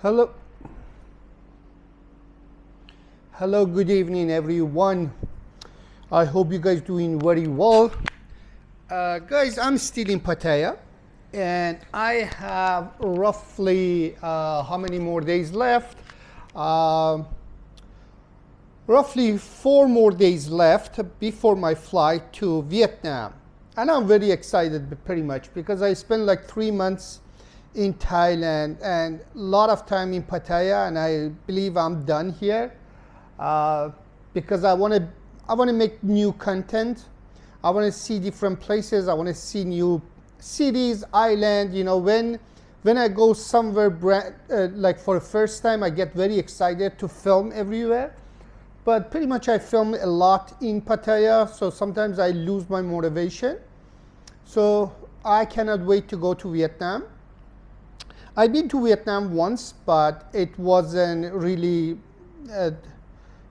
Hello. Hello, good evening, everyone. I hope you guys doing very well. Guys, I'm still in Pattaya, and I have roughly how many more days left? Roughly 4 more days left before my flight to Vietnam. And I'm very excited pretty much because I spent like 3 months in Thailand and a lot of time in Pattaya, and I believe I'm done here because I want to make new content. I want to see different places. I want to see new cities, island. You know, when I go somewhere like for the first time, I get very excited to film everywhere. But pretty much I film a lot in Pattaya, so sometimes I lose my motivation. So I cannot wait to go to Vietnam. I've been to Vietnam once, but it wasn't really, I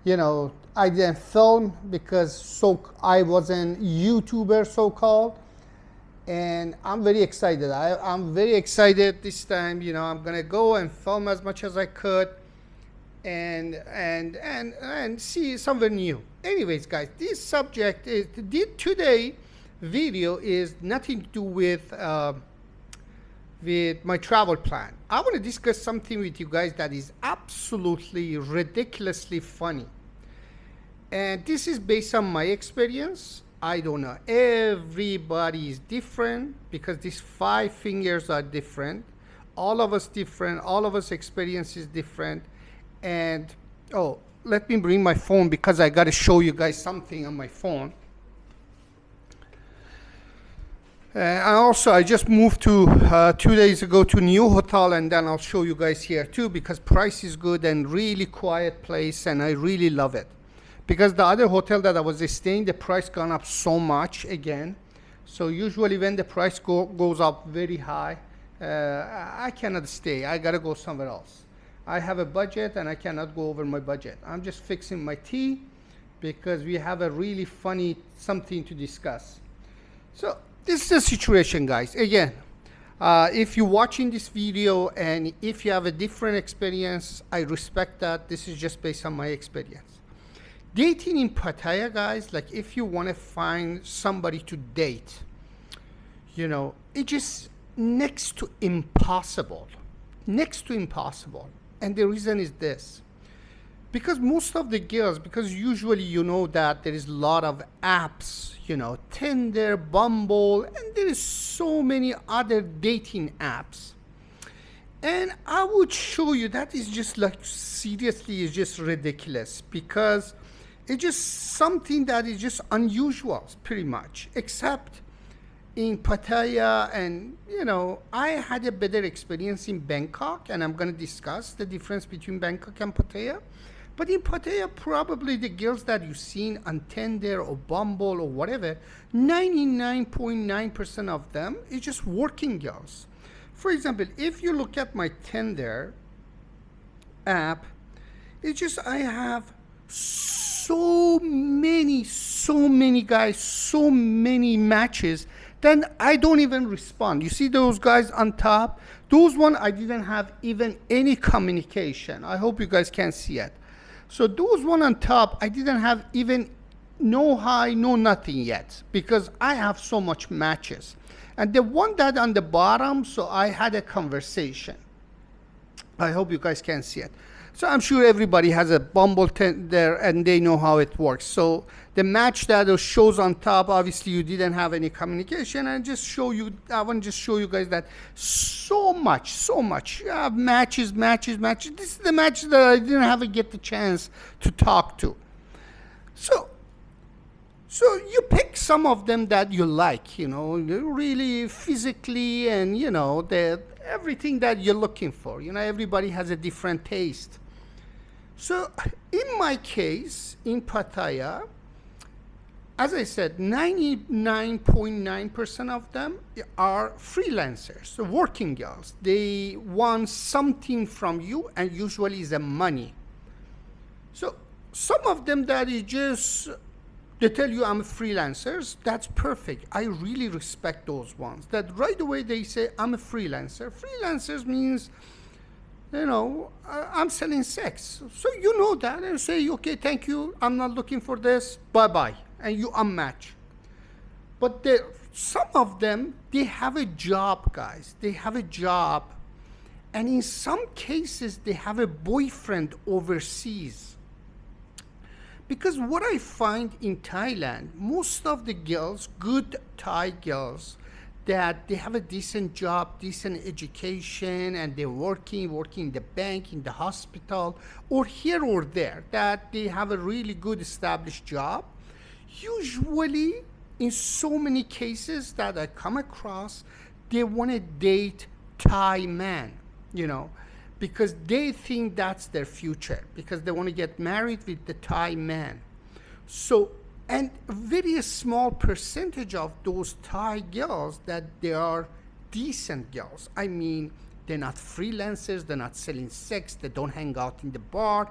didn't film because I wasn't YouTuber so-called. And I'm very excited. I'm very excited this time. You know, I'm gonna go and film as much as I could and see somewhere new. Anyways, guys, this subject is today video is nothing to do with my travel plan. I want to discuss something with you guys that is absolutely ridiculously funny. And this is based on my experience. I don't know. Everybody is different because these 5 fingers are different. All of us different. All of us experience is different. And, let me bring my phone because I got to show you guys something on my phone. And also, I just moved to 2 days ago to a new hotel, and then I'll show you guys here too because price is good and really quiet place, and I really love it. Because the other hotel that I was staying, the price gone up so much again. So usually when the price goes up very high, I cannot stay. I gotta go somewhere else. I have a budget and I cannot go over my budget. I'm just fixing my tea because we have a really funny something to discuss. So this is the situation, guys. Again, if you're watching this video and if you have a different experience, I respect that. This is just based on my experience. Dating in Pattaya, guys, like if you want to find somebody to date, it's just next to impossible. Next to impossible. And the reason is this. Because most of the girls, because usually you know that there is a lot of apps, Tinder, Bumble, and there is so many other dating apps. And I would show you that is just like, seriously, is just ridiculous because it's just something that is just unusual, pretty much, except in Pattaya. And, I had a better experience in Bangkok, and I'm going to discuss the difference between Bangkok and Pattaya. But in Pattaya, probably the girls that you've seen on Tinder or Bumble or whatever, 99.9% of them is just working girls. For example, if you look at my Tinder app, it's just I have so many guys, so many matches, then I don't even respond. You see those guys on top? Those one I didn't have even any communication. I hope you guys can see it. So those one on top, I didn't have even no hi, no nothing yet because I have so much matches. And the one that on the bottom, so I had a conversation. I hope you guys can see it. So I'm sure everybody has a Bumble there and they know how it works. So the match that shows on top, obviously you didn't have any communication. And I want to just show you guys that so much. You have matches. This is the match that I didn't have get the chance to talk to. So you pick some of them that you like, really physically and, everything that you're looking for. Everybody has a different taste. So in my case, in Pattaya, as I said, 99.9% of them are freelancers, so working girls. They want something from you, and usually is the money. So some of them that is just, they tell you I'm a freelancer, that's perfect. I really respect those ones that right away they say I'm a freelancer. Freelancers means I'm selling sex. So you know that, and say, okay, thank you, I'm not looking for this, bye-bye, and you unmatch. But some of them, they have a job, guys. They have a job. And in some cases, they have a boyfriend overseas. Because what I find in Thailand, most of the girls, good Thai girls, that they have a decent job, decent education, and they're working in the bank, in the hospital, or here or there, that they have a really good established job. Usually, in so many cases that I come across, they want to date Thai man, because they think that's their future, because they want to get married with the Thai man. So, and a very small percentage of those Thai girls that they are decent girls. I mean, they're not freelancers, they're not selling sex, they don't hang out in the bar.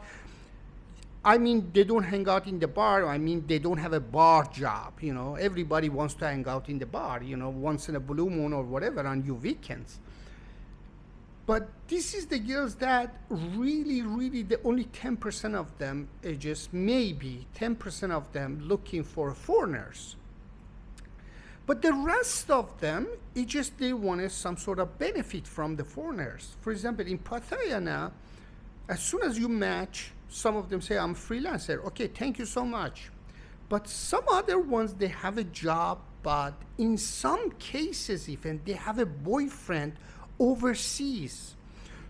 I mean, they don't hang out in the bar. I mean, they don't have a bar job. Everybody wants to hang out in the bar, once in a blue moon or whatever on your weekends. But this is the girls that really, really, the only 10% of them, just maybe 10% of them looking for foreigners. But the rest of them, it's just they wanted some sort of benefit from the foreigners. For example, in Pattaya now, as soon as you match, some of them say, I'm a freelancer. Okay, thank you so much. But some other ones, they have a job, but in some cases even, they have a boyfriend overseas.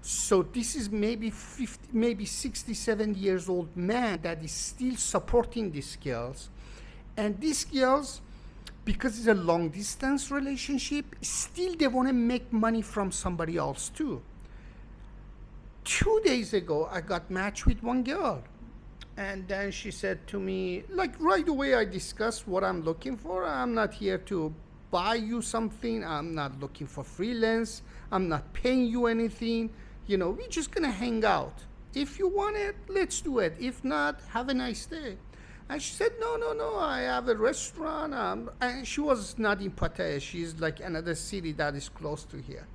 So this is maybe 67 years old man that is still supporting these girls. And these girls, because it's a long distance relationship, still they want to make money from somebody else too. 2 days ago, I got matched with one girl. And then she said to me, like right away I discussed what I'm looking for. I'm not here to buy you something. I'm not looking for freelance. I'm not paying you anything. We're just going to hang out. If you want it, let's do it. If not, have a nice day. And she said, no, I have a restaurant. And she was not in Pattaya. She's like another city that is close to here.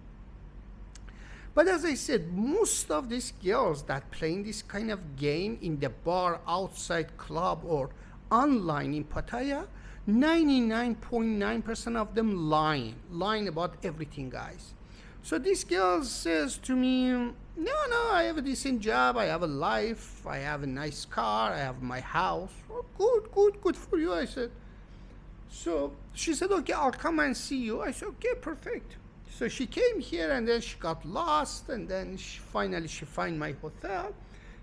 But as I said, most of these girls that playing this kind of game in the bar, outside club, or online in Pattaya, 99.9% of them lying about everything, guys. So this girl says to me, no, I have a decent job, I have a life, I have a nice car, I have my house. Oh, good for you, I said. So she said, okay, I'll come and see you. I said, okay, perfect. So she came here, and then she got lost, and then she found my hotel.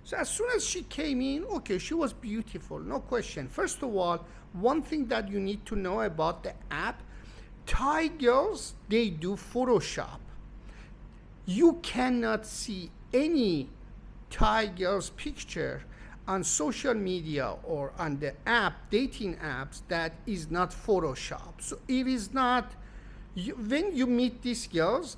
So as soon as she came in, okay, she was beautiful, no question. First of all, one thing that you need to know about the app, Thai girls, they do Photoshop. You cannot see any Thai girl's picture on social media or on the app, dating apps, that is not Photoshop. So it is not, when you meet these girls,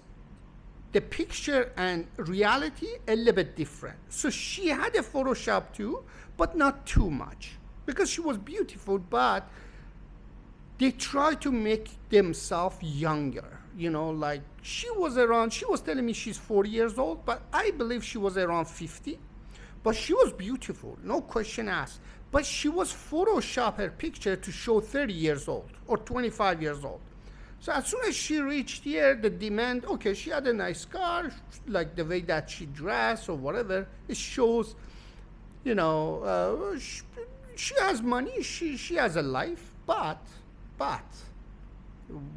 the picture and reality a little bit different. So she had a Photoshop too, but not too much, because she was beautiful, but they try to make themselves younger. Like she was telling me she's 40 years old, but I believe she was around 50. But she was beautiful, no question asked. But she was Photoshop her picture to show 30 years old or 25 years old. So as soon as she reached here, the demand, okay, she had a nice car, like the way that she dressed or whatever, it shows, she has money, she has a life, but,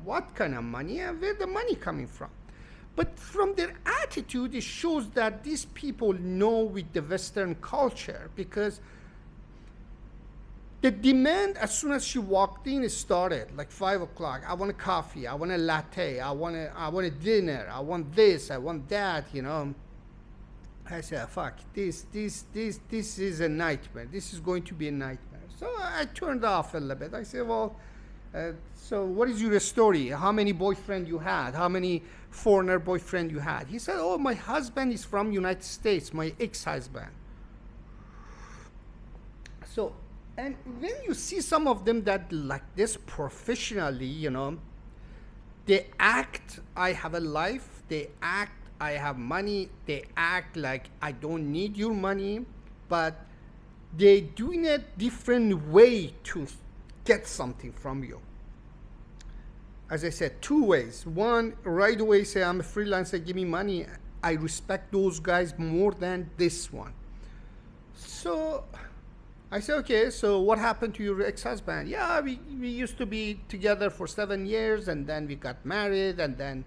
what kind of money and where the money coming from? But from their attitude, it shows that these people know with the Western culture, because the demand, as soon as she walked in, it started like 5 o'clock. I want a coffee. I want a latte. I want a dinner. I want this. I want that. I said, fuck, this is a nightmare. This is going to be a nightmare. So I turned off a little bit. I said, well, so what is your story? How many boyfriend you had? How many foreigner boyfriend you had? He said, oh, my husband is from United States, my ex-husband. So, and when you see some of them that like this professionally, they act, I have a life. They act, I have money. They act like I don't need your money, but they doing a different way to get something from you. As I said, two ways. One, right away say, I'm a freelancer, give me money. I respect those guys more than this one. So I said, okay, so what happened to your ex-husband? Yeah, we used to be together for 7 years, and then we got married, and then,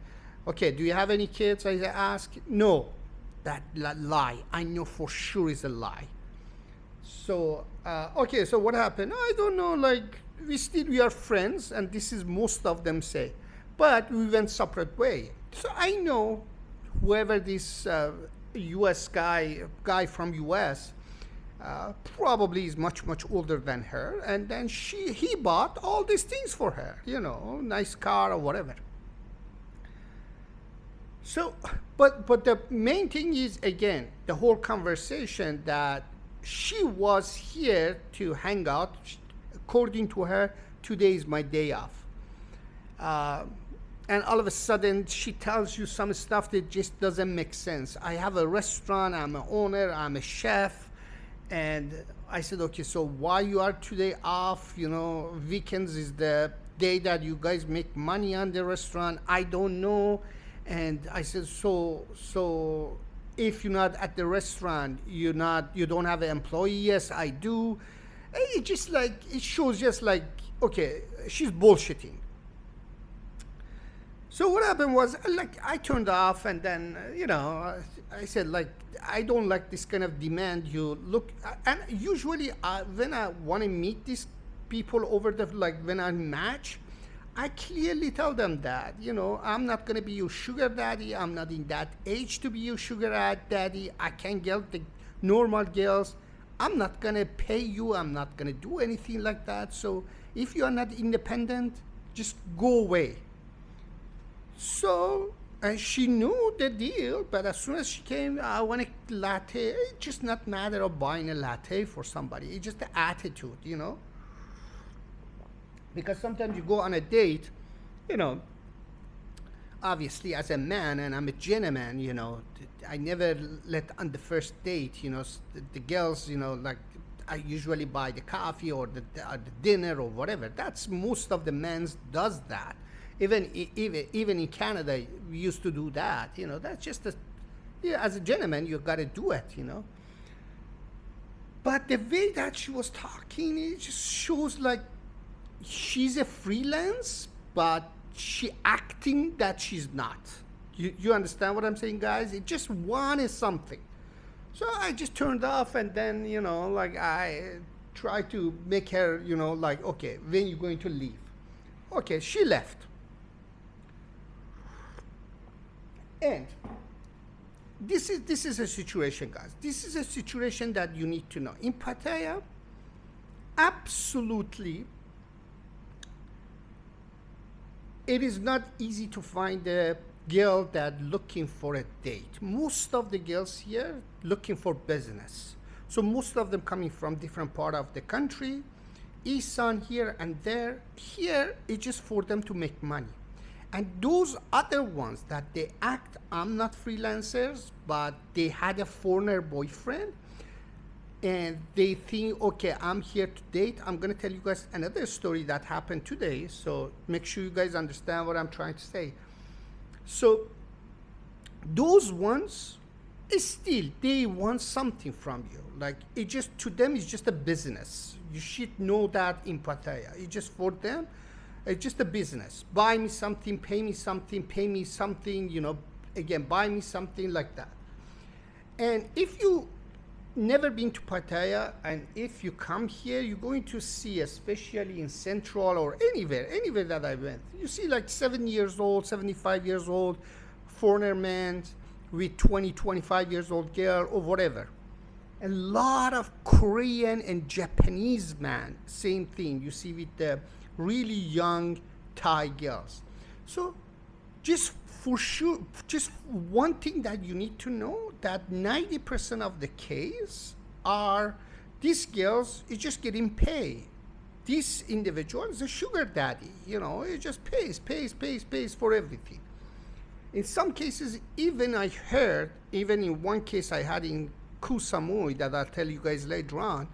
okay, do you have any kids? I asked. No, that lie. I know for sure is a lie. So, okay, so what happened? I don't know, like, we are friends, and this is most of them say. But we went separate way. So I know whoever this U.S. guy from U.S., probably is much older than her, and then he bought all these things for her, nice car or whatever. So but the main thing is, again, the whole conversation that she was here to hang out. According to her, today is my day off, and all of a sudden she tells you some stuff that just doesn't make sense. I have a restaurant, I'm an owner, I'm a chef. And I said, okay, so why you are today off? Weekends is the day that you guys make money on the restaurant. I don't know. And I said, so if you're not at the restaurant, you don't have an employee? Yes, I do. It shows just like, okay, she's bullshitting. So what happened was, like, I turned off, and then, I said, like, I don't like this kind of demand. You look, and usually when I want to meet these people over when I match, I clearly tell them that, I'm not going to be your sugar daddy. I'm not in that age to be your sugar daddy. I can't get the normal girls. I'm not going to pay you. I'm not going to do anything like that. So if you are not independent, just go away. So, and she knew the deal, but as soon as she came, I want a latte. It's just not matter of buying a latte for somebody. It's just the attitude, Because sometimes you go on a date, obviously as a man, and I'm a gentleman, I never let on the first date, the girls, like I usually buy the coffee or the dinner or whatever. That's most of the men's does that. Even in Canada, we used to do that. That's just as a gentleman, you got to do it. But the way that she was talking, it just shows like she's a freelance, but she acting that she's not. You understand what I'm saying, guys? It just wanted something. So I just turned off, and then like I tried to make her like, okay, when you going to leave? Okay, she left. And this is a situation, guys. This is a situation that you need to know. In Pattaya, absolutely, it is not easy to find a girl that looking for a date. Most of the girls here looking for business. So most of them coming from different part of the country, east on here and there. Here, it's just for them to make money. And those other ones that they act, I'm not freelancers, but they had a foreigner boyfriend, and they think, okay, I'm here to date. I'm going to tell you guys another story that happened today, so make sure you guys understand what I'm trying to say. So those ones, still, they want something from you. Like, it just, to them, it's just a business. You should know that in Pattaya. It's just for them. It's just a business. Buy me something, pay me something, again, buy me something like that. And if you never been to Pattaya, and if you come here, you're going to see, especially in Central or anywhere that I went, you see like 7 years old, 75 years old, foreigner man with 20, 25 years old girl or whatever. A lot of Korean and Japanese man, same thing. You see with the really young Thai girls. So just for sure, just one thing that you need to know, that 90% of the case are these girls is just getting paid. This individual is a sugar daddy, it just pays for everything. In some cases, even I heard, even in one case I had in Koh Samui that I'll tell you guys later on,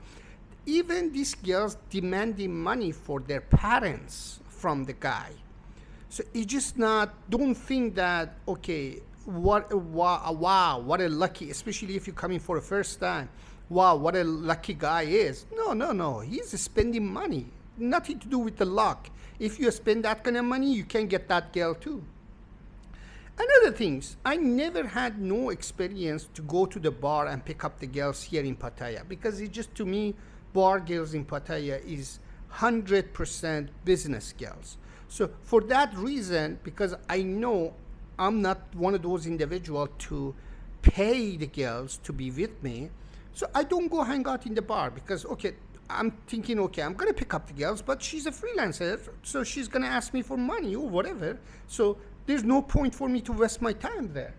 even these girls demanding money for their parents from the guy. So it's just not, don't think that, okay, wow, what a lucky, especially if you're coming for the first time, wow, what a lucky guy is. No, he's spending money. Nothing to do with the luck. If you spend that kind of money, you can get that girl too. Another things, I never had no experience to go to the bar and pick up the girls here in Pattaya, because it just, to me, bar girls in Pattaya is 100% business girls. So for that reason, because I know I'm not one of those individuals to pay the girls to be with me, so I don't go hang out in the bar, because, okay, I'm thinking, okay, I'm going to pick up the girls, but she's a freelancer, so she's going to ask me for money or whatever. So there's no point for me to waste my time there.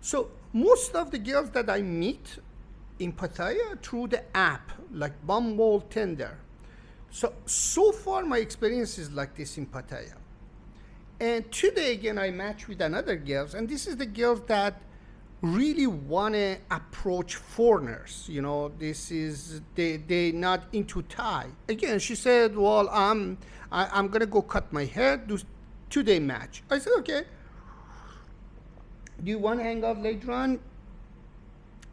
So most of the girls that I meet in Pattaya through the app, like Bumble, Tinder. So far my experience is like this in Pattaya. And today again, I matched with another girls, and this is the girls that really want to approach foreigners. You know, this is, they not into Thai. Again, she said, well, I'm going to go cut my hair, do today match. I said, okay. Do you want to hang out later on?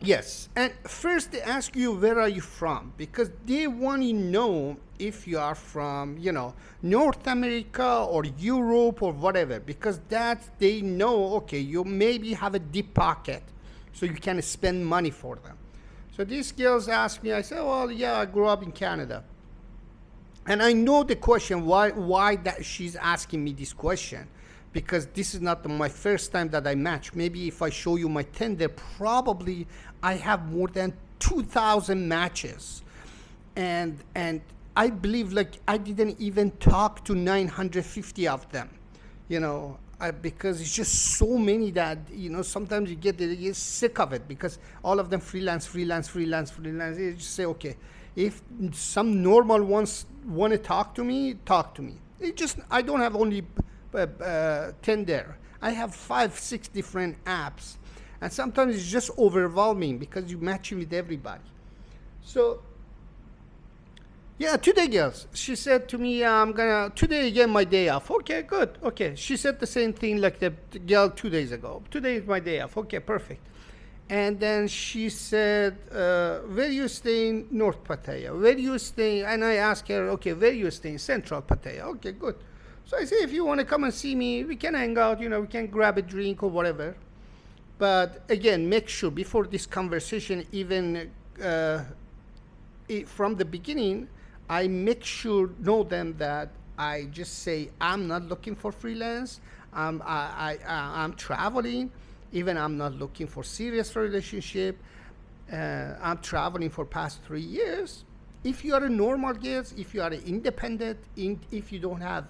Yes. And first they ask you, where are you from? Because they want to know if you are from, North America or Europe or whatever, because that they know, okay, you maybe have a deep pocket, so you can spend money for them. So these girls ask me, I say, well, yeah, I grew up in Canada. And I know the question, why that she's asking me this question, because this is not my first time that I match. Maybe if I show you my Tinder, probably I have more than 2,000 matches. And I believe, like, I didn't even talk to 950 of them, because it's just so many that, sometimes you get sick of it, because all of them freelance. You just say, okay, if some normal ones want to talk to me. I don't have only Tinder. I have 5-6 different apps, and sometimes it's just overwhelming because you're matching with everybody. So yeah, today, girls, she said to me, today again my day off. Okay, good. Okay, she said the same thing like the girl 2 days ago. Today is my day off. Okay, perfect. And then she said, where you staying? North Pattaya. Where you staying? And I asked her, okay, where you staying? Central Pattaya. Okay, good. So I say, if you want to come and see me, we can hang out, we can grab a drink or whatever. But again, make sure before this conversation, even from the beginning, I make sure, know them that I just say, I'm not looking for freelance. I'm traveling. Even I'm not looking for serious relationship. I'm traveling for past 3 years. If you are a normal guest, if you are independent, if you don't have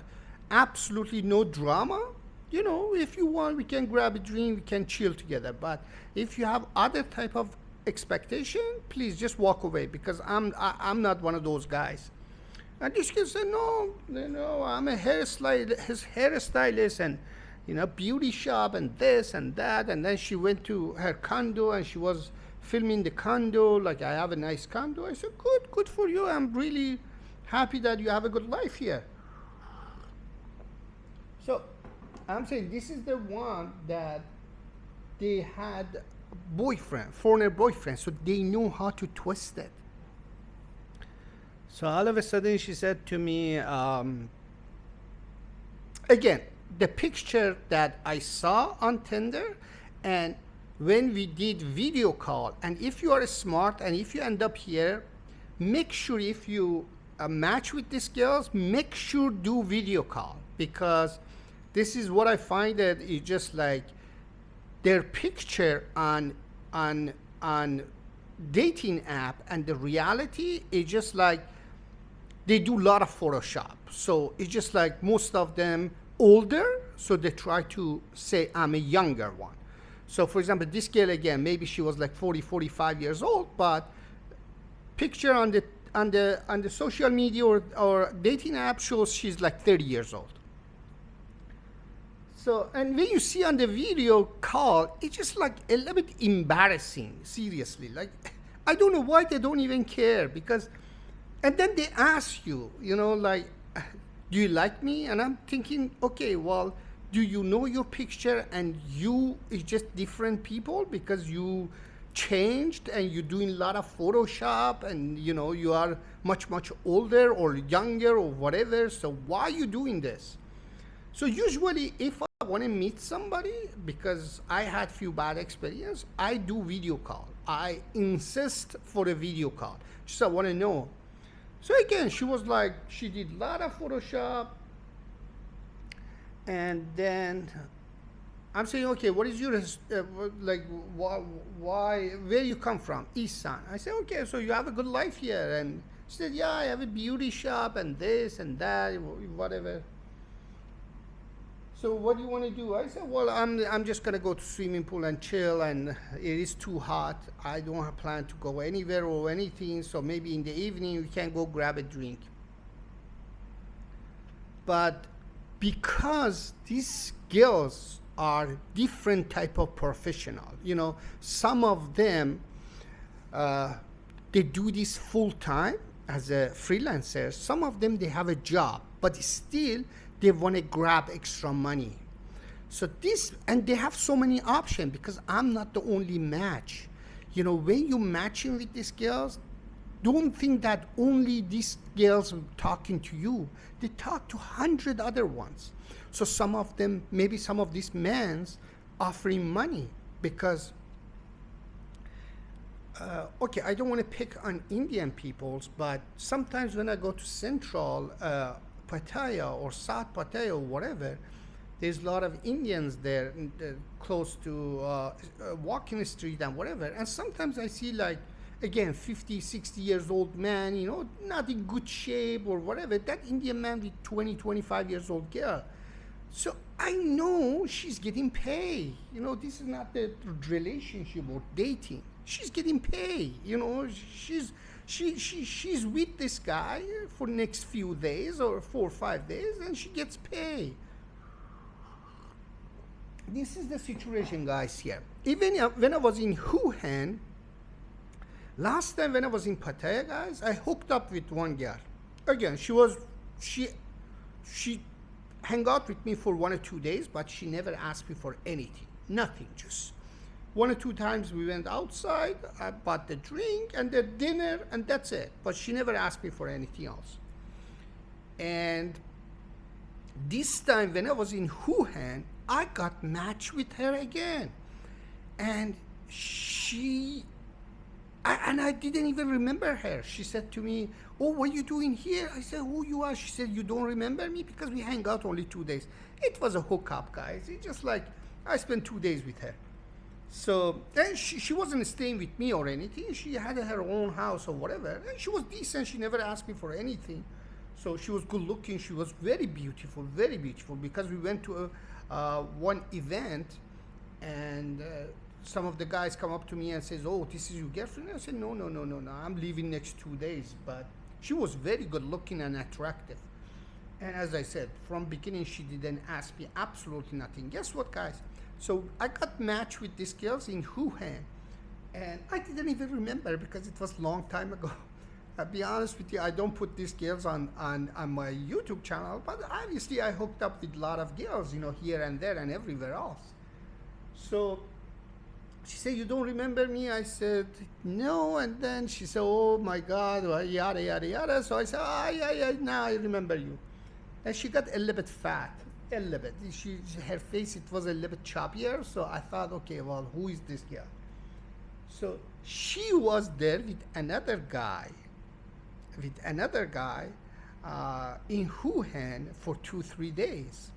absolutely no drama, if you want, we can grab a drink, we can chill together. But if you have other type of expectation, please just walk away, because I'm not one of those guys. And this kid said, no, I'm a hairstylist and beauty shop and this and that. And then she went to her condo and she was filming the condo, like, I have a nice condo. I said, good for you. I'm really happy that you have a good life here. So I'm saying this is the one that they had foreigner boyfriend, so they know how to twist it. So all of a sudden she said to me, again, the picture that I saw on Tinder, and when we did video call, and if you are smart and if you end up here, make sure if you match with these girls, make sure do video call, because this is what I find that is just like their picture on dating app and the reality is just like they do a lot of Photoshop. So it's just like most of them older, so they try to say I'm a younger one. So for example, this girl again, maybe she was like 45 years old, but picture on the social media or dating app shows she's like 30 years old. So, and when you see on the video call, it's just like a little bit embarrassing, seriously. Like, I don't know why they don't even care because, and then they ask you, like, do you like me? And I'm thinking, okay, well, do you know your picture and you is just different people because you changed and you're doing a lot of Photoshop and, you are much, much older or younger or whatever. So why are you doing this? So usually if I want to meet somebody, because I had few bad experience, I do video call. I insist for a video call. So I want to know. So again, she was like, she did a lot of Photoshop. And then I'm saying, okay, what is your, like, why, where you come from? Isan. I said, okay, so you have a good life here. And she said, yeah, I have a beauty shop and this and that, whatever. So what do you want to do? I said, well, I'm just going to go to swimming pool and chill, and it is too hot. I don't have plan to go anywhere or anything, so maybe in the evening we can go grab a drink. But because these girls are different type of professional, some of them, they do this full time as a freelancer. Some of them, they have a job, but still they want to grab extra money. So and they have so many options because I'm not the only match. When you matching with these girls, don't think that only these girls talking to you. They talk to 100 other ones. So some of them, maybe some of these men offering money because, okay, I don't want to pick on Indian peoples, but sometimes when I go to Central Pattaya or South Pattaya or whatever, there's a lot of Indians there close to walking street and whatever. And sometimes I see like, again, 50, 60 years old man, not in good shape or whatever, that Indian man with 20, 25 years old girl. So I know she's getting paid. This is not the relationship or dating. She's getting paid. She's with this guy for next few days or 4 or 5 days, and she gets paid. This is the situation, guys, here. Even when I was in Wuhan, last time when I was in Pattaya, guys, I hooked up with one girl. Again, she hung out with me for 1 or 2 days, but she never asked me for anything. Nothing, just 1 or 2 times we went outside, I bought the drink and the dinner, and that's it. But she never asked me for anything else. And this time when I was in Wuhan, I got matched with her again. And I didn't even remember her. She said to me, oh, what are you doing here? I said, who you are? She said, you don't remember me? Because we hang out only 2 days. It was a hookup, guys. It's just like, I spent 2 days with her. So, and she wasn't staying with me or anything. She had her own house or whatever. And she was decent. She never asked me for anything. So she was good looking. She was very beautiful, because we went to one event, and some of the guys come up to me and says, oh, this is your girlfriend? I said, no, I'm leaving next 2 days. But she was very good looking and attractive. And as I said, from beginning, she didn't ask me absolutely nothing. Guess what, guys? So I got matched with these girls in Wuhan. And I didn't even remember because it was a long time ago. I'll be honest with you, I don't put these girls on my YouTube channel, but obviously I hooked up with a lot of girls, here and there and everywhere else. So she said, you don't remember me? I said, no. And then she said, oh my God, yada, yada, yada. So I said, yeah, now I remember you. And she got a little bit fat, a little bit. Her face, it was a little bit choppier. So I thought, okay, well, who is this girl? So she was there with another guy in Wuhan for 2-3 days.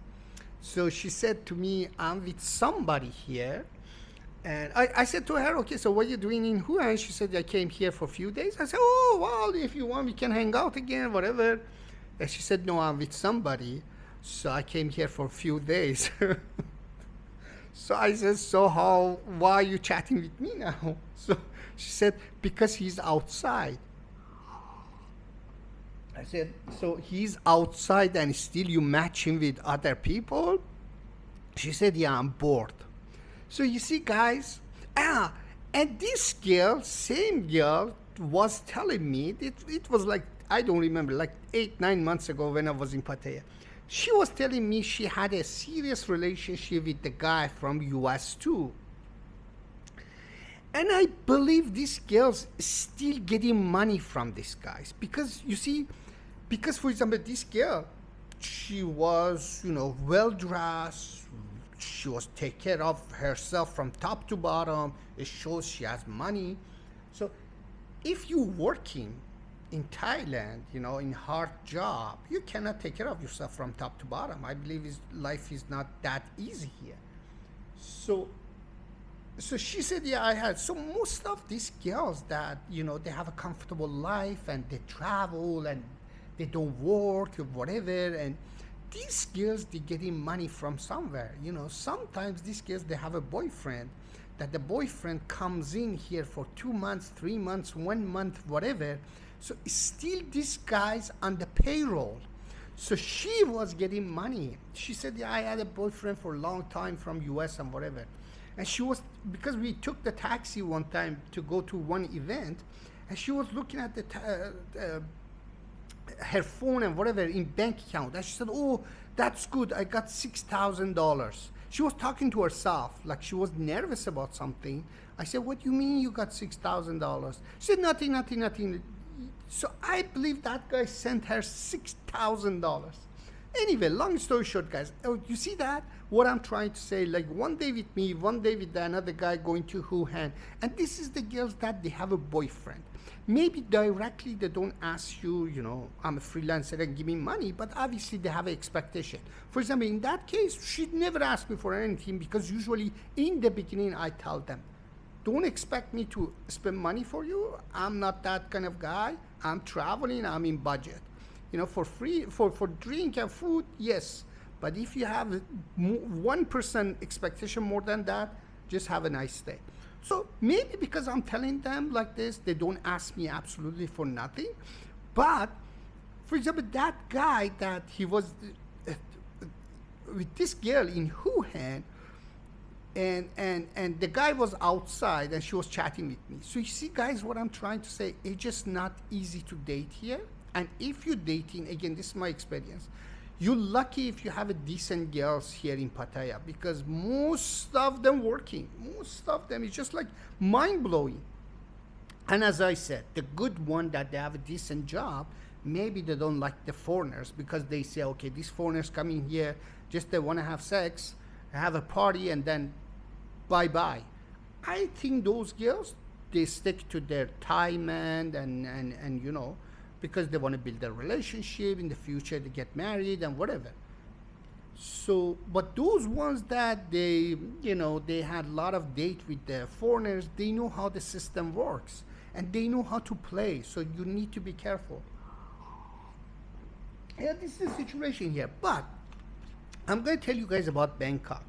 So she said to me, I'm with somebody here. And I said to her, okay, so what are you doing in Wuhan? She said, I came here for a few days. I said, oh, well, if you want, we can hang out again, whatever. And she said, no, I'm with somebody. So I came here for a few days. So I said, so why are you chatting with me now? So she said, because he's outside. I said, so he's outside and still you match him with other people? She said, yeah, I'm bored. So you see, guys, and this girl, same girl, was telling me, it was like, I don't remember, like 8, 9 months ago when I was in Pattaya. She was telling me she had a serious relationship with the guy from US too. And I believe these girls still getting money from these guys. Because you see, because for example, this girl, she was, well dressed. She was take care of herself from top to bottom. It shows she has money. So if you working in Thailand, in hard job, you cannot take care of yourself from top to bottom. I believe life is not that easy here. So she said, yeah, I had. So most of these girls that, they have a comfortable life and they travel and they don't work or whatever. And these girls, they're getting money from somewhere. Sometimes these girls, they have a boyfriend, that the boyfriend comes in here for 2 months, 3 months, 1 month, whatever. So still these guys on the payroll. So she was getting money. She said, yeah, I had a boyfriend for a long time from US and whatever. And she was, because we took the taxi one time to go to one event, and she was looking at her phone and whatever in bank account. And she said, oh, that's good. I got $6,000. She was talking to herself, like she was nervous about something. I said, what do you mean you got $6,000? She said, nothing. So I believe that guy sent her $6,000. Anyway, long story short, guys, you see that? What I'm trying to say, like one day with me, one day with another guy going to Wuhan. And this is the girls that they have a boyfriend. Maybe directly they don't ask you, I'm a freelancer and give me money, but obviously they have an expectation. For example, in that case, she'd never ask me for anything because usually in the beginning I tell them, don't expect me to spend money for you. I'm not that kind of guy. I'm traveling, I'm in budget. For free, for drink and food, yes. But if you have 1% expectation more than that, just have a nice day. So maybe because I'm telling them like this, they don't ask me absolutely for nothing. But, for example, that guy that he was with this girl in Wuhan, and the guy was outside and she was chatting with me. So you see, guys, what I'm trying to say, it's just not easy to date here. And if you're dating, again, this is my experience, you're lucky if you have a decent girls here in Pattaya, because most of them is just like mind-blowing. And as I said, the good one that they have a decent job, maybe they don't like the foreigners because they say, okay, these foreigners coming here, just they want to have sex, have a party, and then bye-bye. I think those girls, they stick to their Thai man and because they want to build a relationship in the future, they get married and whatever. So, but those ones that they had a lot of date with the foreigners, they know how the system works and they know how to play. So you need to be careful. Yeah, this is the situation here. But I'm going to tell you guys about Bangkok.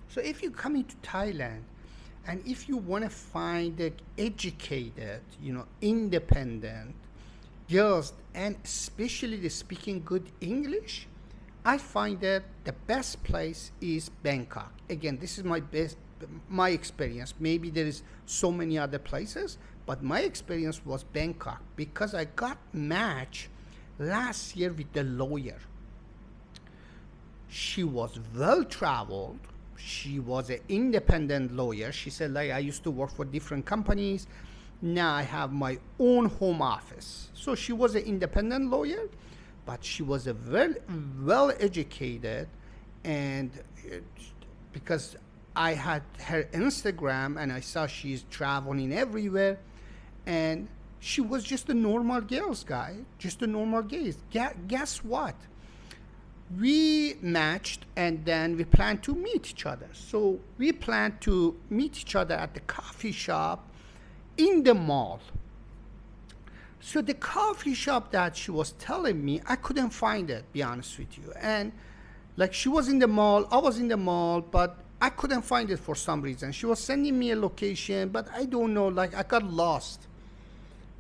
So if you come into Thailand and if you want to find educated, independent girls, and especially the speaking good English, I find that the best place is Bangkok. Again, this is my experience. Maybe there is so many other places, but my experience was Bangkok because I got matched last year with the lawyer. She was well traveled. She was an independent lawyer. She said, like, I used to work for different companies. Now I have my own home office. So she was an independent lawyer, but she was a well educated, and because I had her Instagram and I saw she's traveling everywhere, and she was just a normal girls guy, just a normal guy. Guess what? We matched and then we planned to meet each other. So we planned to meet each other at the coffee shop in the mall. So the coffee shop that she was telling me, I couldn't find it, be honest with you. And like she was in the mall, I was in the mall, but I couldn't find it for some reason. She was sending me a location, but I don't know, like I got lost.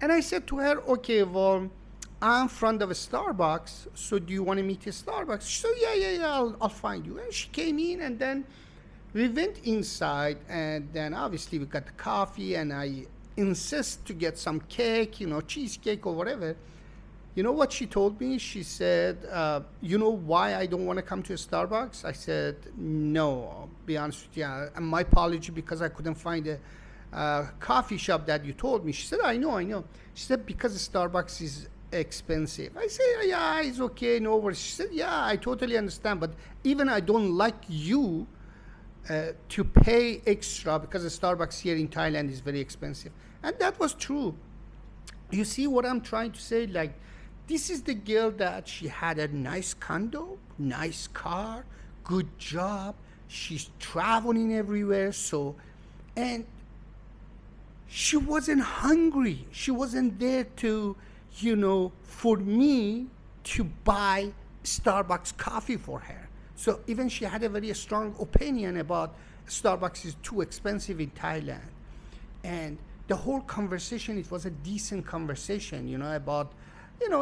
And I said to her, okay, well, I'm in front of a Starbucks, so do you want to meet a Starbucks? She said, yeah, I'll find you. And she came in, and then we went inside, and then obviously we got the coffee, and I insist to get some cake, cheesecake or whatever. You know what she told me? She said, you know why I don't want to come to a Starbucks? I said, no, I'll be honest with you. And my apology, because I couldn't find a coffee shop that you told me. She said, I know. She said, because Starbucks is expensive. I said, yeah, it's okay, no worries. She said, yeah, I totally understand, but even I don't like you to pay extra, because the Starbucks here in Thailand is very expensive. And that was true. You see what I'm trying to say? Like, this is the girl that she had a nice condo, nice car, good job. She's traveling everywhere. And she wasn't hungry. She wasn't there to, for me to buy Starbucks coffee for her. So even she had a very strong opinion about Starbucks is too expensive in Thailand. And the whole conversation, it was a decent conversation, about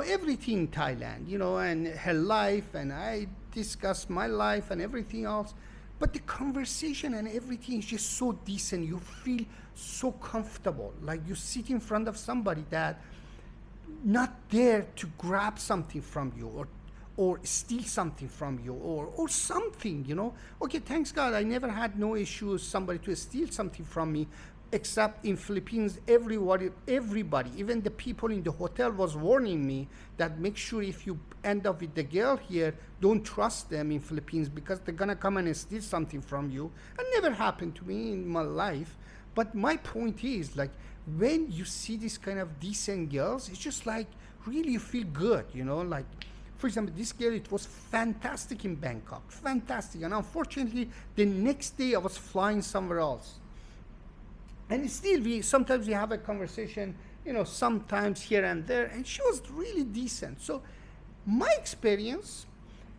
everything in Thailand, and her life, and I discussed my life and everything else. But the conversation and everything is just so decent. You feel so comfortable, like you sit in front of somebody that not there to grab something from you or steal something from you or something, Okay, thanks God, I never had no issues somebody to steal something from me. Except in Philippines, everybody, even the people in the hotel was warning me that make sure if you end up with the girl here, don't trust them in Philippines, because they're gonna come and steal something from you. It never happened to me in my life. But my point is, like, when you see this kind of decent girls, it's just like really you feel good, like, for example, this girl, it was fantastic in Bangkok, fantastic. And unfortunately, the next day I was flying somewhere else. And still, sometimes we have a conversation, sometimes here and there, and she was really decent. So my experience,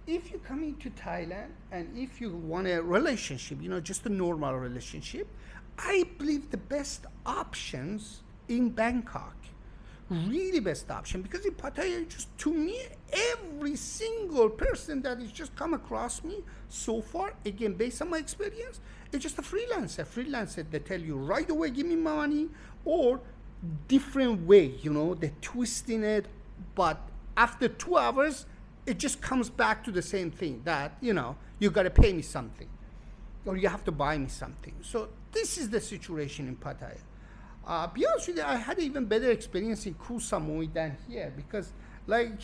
if you come into Thailand and if you want a relationship, just a normal relationship, I believe the best options in Bangkok, really best option, because in Pattaya, just to me, every single person that has just come across me so far, again, based on my experience, it's just a freelancer. They tell you right away, give me my money, or different way, they're twisting it, but after 2 hours, it just comes back to the same thing, that, you got to pay me something, or you have to buy me something. So this is the situation in Pattaya. Be honest with you, I had even better experience in Koh Samui than here, because, like,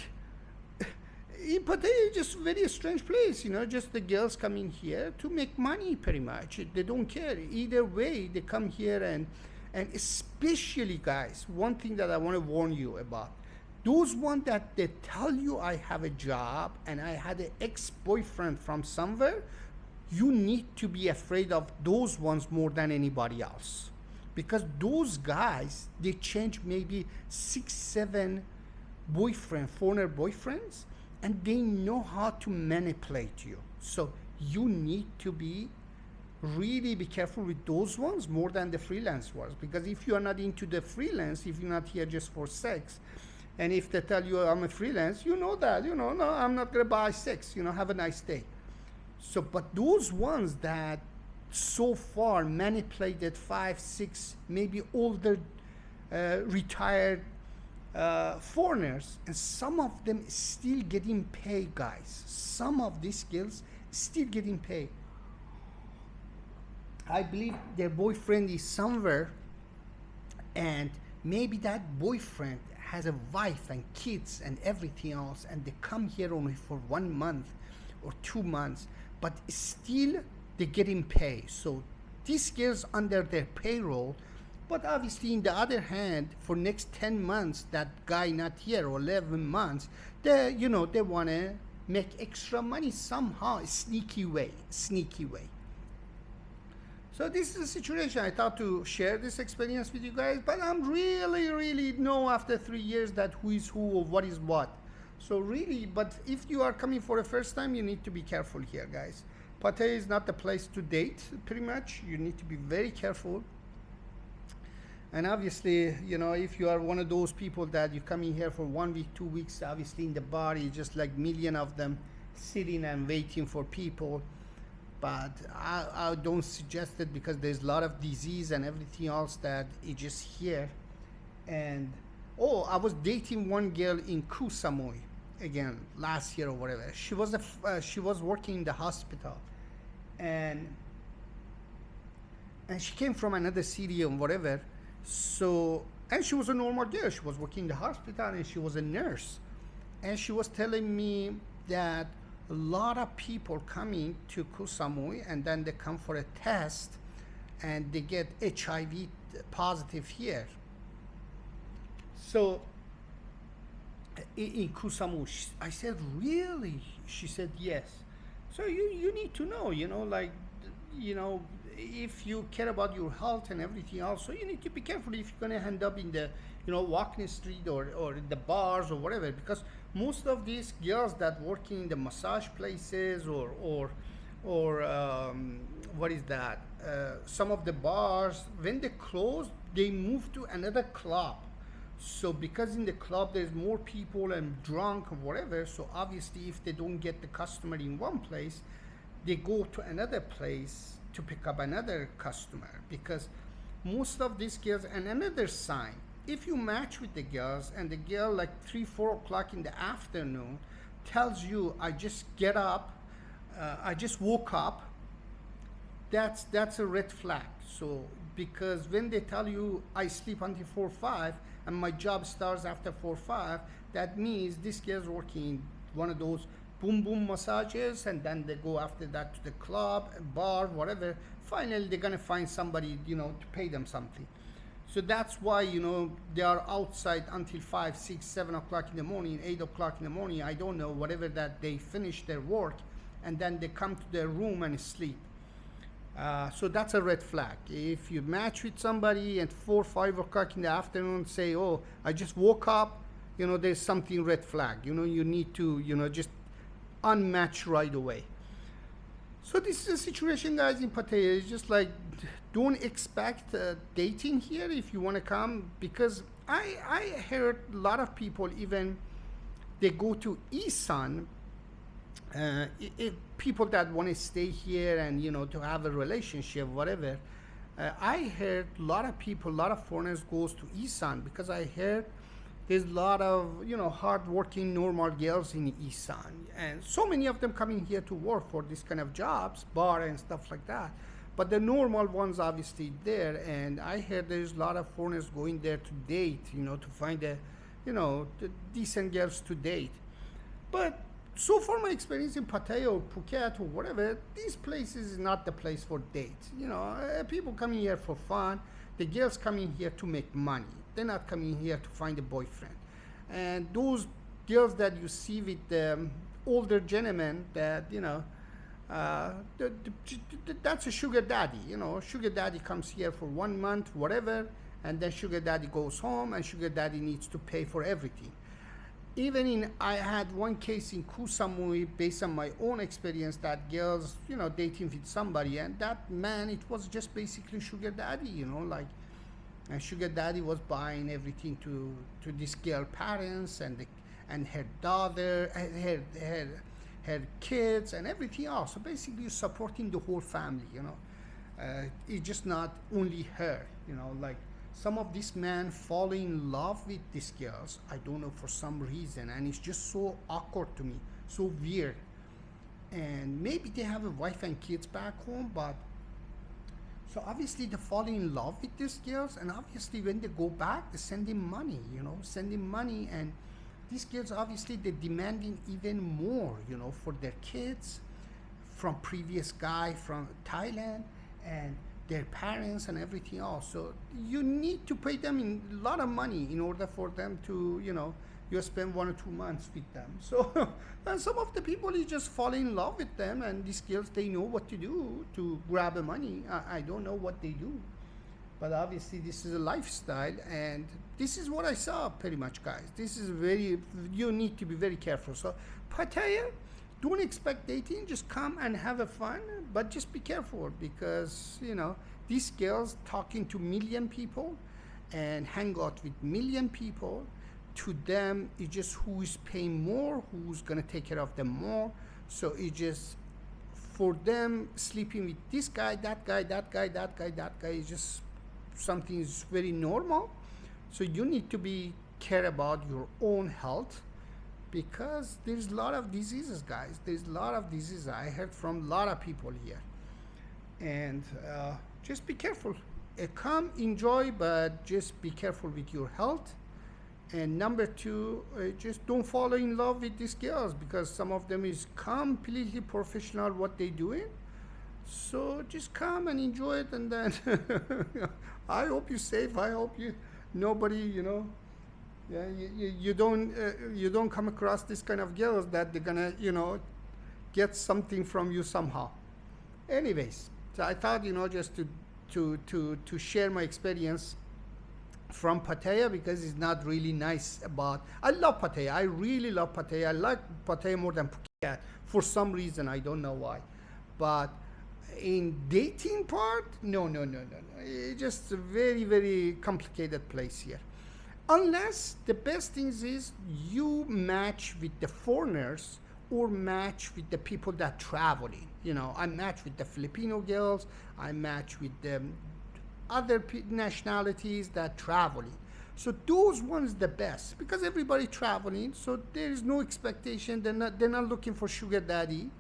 in Pattaya, it's just a very strange place, just the girls come in here to make money, pretty much. They don't care. Either way, they come here, and especially, guys, one thing that I want to warn you about, those ones that they tell you I have a job and I had an ex-boyfriend from somewhere, you need to be afraid of those ones more than anybody else. Because those guys, they change maybe 6, 7 foreigner boyfriends, and they know how to manipulate you. So you need to really be careful with those ones more than the freelance ones. Because if you are not into the freelance, if you're not here just for sex, and if they tell you I'm a freelance, that, no, I'm not gonna buy sex, have a nice day. So, but those ones that so far manipulated 5, 6, maybe older, retired foreigners, and some of them still getting paid, guys. Some of these girls still getting paid. I believe their boyfriend is somewhere, and maybe that boyfriend has a wife and kids and everything else, and they come here only for 1 month or 2 months, but still they're getting paid. So these girls under their payroll. But obviously, in the other hand, for next 10 months, that guy not here, or 11 months, they want to make extra money somehow, sneaky way. So this is the situation. I thought to share this experience with you guys, but I'm really know after 3 years that who is who or what is what. So really, but if you are coming for the first time, you need to be careful here, guys. Pattaya is not the place to date, pretty much. You need to be very careful. And obviously, you know, if you are one of those people that you come in here for 1 week, 2 weeks, obviously in the bar, you just like million of them sitting and waiting for people. But I don't suggest it because there's a lot of disease and everything else that is just here. And oh, I was dating one girl in Koh Samui again last year or whatever. She was working in the hospital, and she came from another city and whatever. So, and she was a normal girl. She was working in the hospital and she was a nurse. And she was telling me that a lot of people coming to Koh Samui and then they come for a test and they get HIV positive here. So in Koh Samui, I said, really? She said, yes. So you need to know, you know, like, you know, if you care about your health and everything else, so you need to be careful if you're going to end up in the, you know, walking street or the bars or whatever, because most of these girls that working in the massage places or what is that, some of the bars, when they close, they move to another club. So because in the club there's more people and drunk or whatever, so obviously if they don't get the customer in one place, they go to another place to pick up another customer. Because most of these girls, and another sign, if you match with the girls and the girl like 3-4 o'clock in the afternoon tells you, I just get up, I just woke up, that's a red flag. So because when they tell you I sleep until 4-5 and my job starts after 4-5, that means this girl's working in one of those boom massages, and then they go after that to the club, bar, whatever. Finally they're gonna find somebody, you know, to pay them something. So that's why, you know, they are outside until 5, 6, 7 o'clock in the morning, 8 o'clock in the morning, I don't know, whatever, that they finish their work and then they come to their room and sleep. So that's a red flag. If you match with somebody at 4, 5 o'clock in the afternoon, say, oh, I just woke up, you know, there's something red flag. You know, you need to, you know, just unmatch right away. So this is the situation, guys, in Pattaya. It's just like, don't expect dating here if you want to come, because I heard a lot of people, even they go to Isan, people that want to stay here and, you know, to have a relationship, whatever. I heard a lot of people, a lot of foreigners goes to Isan, because I heard there's a lot of, you know, hard-working normal girls in Isan, and so many of them coming here to work for this kind of jobs, bar and stuff like that. But the normal ones obviously there, and I heard there's a lot of foreigners going there to date, you know, to find a, you know, the decent girls to date. But so far my experience in Pattaya or Phuket or whatever, these places is not the place for dates. You know, people coming here for fun. The girls coming here to make money. They're not coming here to find a boyfriend. And those girls that you see with the older gentlemen that, you know, that's a sugar daddy. You know, sugar daddy comes here for 1 month, whatever, and then sugar daddy goes home and sugar daddy needs to pay for everything. I had one case in Koh Samui based on my own experience, that girls, you know, dating with somebody, and that man, it was just basically sugar daddy, you know, like, and sugar daddy was buying everything to this girl parents and her daughter, her kids and everything else. So basically supporting the whole family, you know. It's just not only her, you know, like some of these men fall in love with these girls, I don't know, for some reason, and it's just so awkward to me, so weird. And maybe they have a wife and kids back home, but so obviously they fall in love with these girls, and obviously when they go back, they send him money, you know, and these girls, obviously they're demanding even more, you know, for their kids from previous guy from Thailand and their parents and everything else. So you need to pay them a lot of money in order for them to, you know, you spend 1 or 2 months with them. So and some of the people, you just fall in love with them, and these girls, they know what to do to grab the money. I don't know what they do, but obviously this is a lifestyle, and this is what I saw pretty much, guys. This is you need to be very careful. So Pattaya, don't expect dating, just come and have a fun, but just be careful, because, you know, these girls talking to million people, and hang out with million people. To them, it's just who is paying more, who's gonna take care of them more. So it just, for them, sleeping with this guy, that guy, that guy, that guy, that guy is just something is very normal. So you need to be care about your own health, because there's a lot of diseases, guys. There's a lot of diseases. I heard from a lot of people here. And just be careful. Come, enjoy, but just be careful with your health. And number two, just don't fall in love with these girls, because some of them is completely professional what they doing. So just come and enjoy it, and then I hope you're safe. I hope nobody, yeah, you don't come across this kind of girls that they're gonna, get something from you somehow. Anyways, so I thought, just to share my experience from Pattaya, because it's not really nice about. I love Pattaya. I really love Pattaya. I like Pattaya more than Phuket for some reason. I don't know why. But in dating part, no. It's just a very, very complicated place here. Unless the best things is you match with the foreigners or match with the people that traveling. I match with the Filipino girls. I match with the other nationalities that traveling. So those ones the best, because everybody traveling, so there is no expectation. They're not looking for sugar daddy.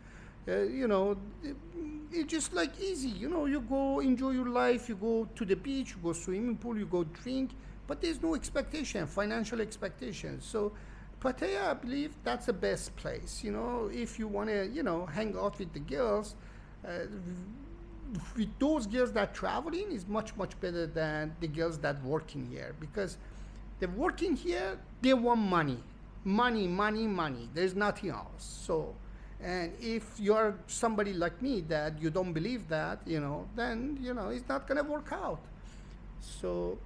It's just like easy. You go enjoy your life. You go to the beach. You go swimming pool. You go drink. But there's no expectation, financial expectation. So Pattaya, I believe that's the best place. If you want to, hang out with the girls. With those girls that traveling is much better than the girls that working here, because the working here, they want money. There's nothing else. So, and if you're somebody like me that you don't believe that, then it's not gonna work out. So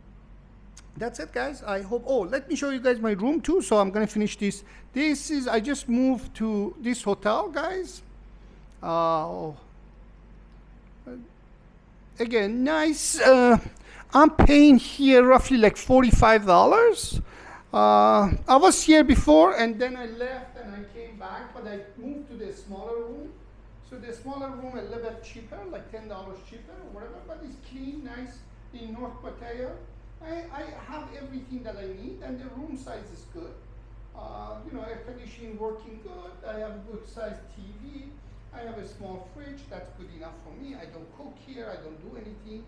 that's it, guys. I hope. Oh, let me show you guys my room too. So I'm gonna finish this. I just moved to this hotel, guys. Again, nice. I'm paying here roughly like $45. I was here before, and then I left and I came back, but I moved to the smaller room. So the smaller room a little bit cheaper, like $10 cheaper or whatever, but it's clean, nice in North Pattaya. I have everything that I need, and the room size is good. Air conditioning working good. I have a good sized TV. I have a small fridge, that's good enough for me. I don't cook here, I don't do anything.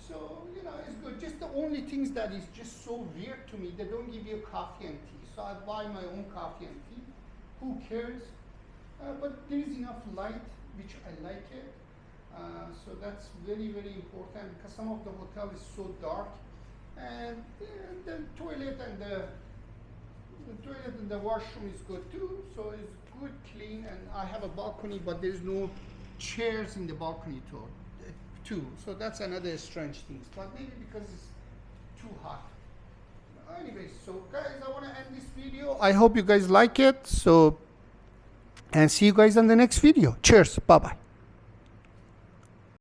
So, it's good. Just the only things that is just so weird to me, they don't give you coffee and tea. So I buy my own coffee and tea. Who cares? But there is enough light, which I like it. So that's very, very important, because some of the hotel is so dark. And the toilet and the washroom is good too. So it's good, clean, and I have a balcony, but there's no chairs in the balcony too. So that's another strange thing. But maybe because it's too hot. Anyways, so guys, I want to end this video. I hope you guys like it. So, and see you guys on the next video. Cheers. Bye bye.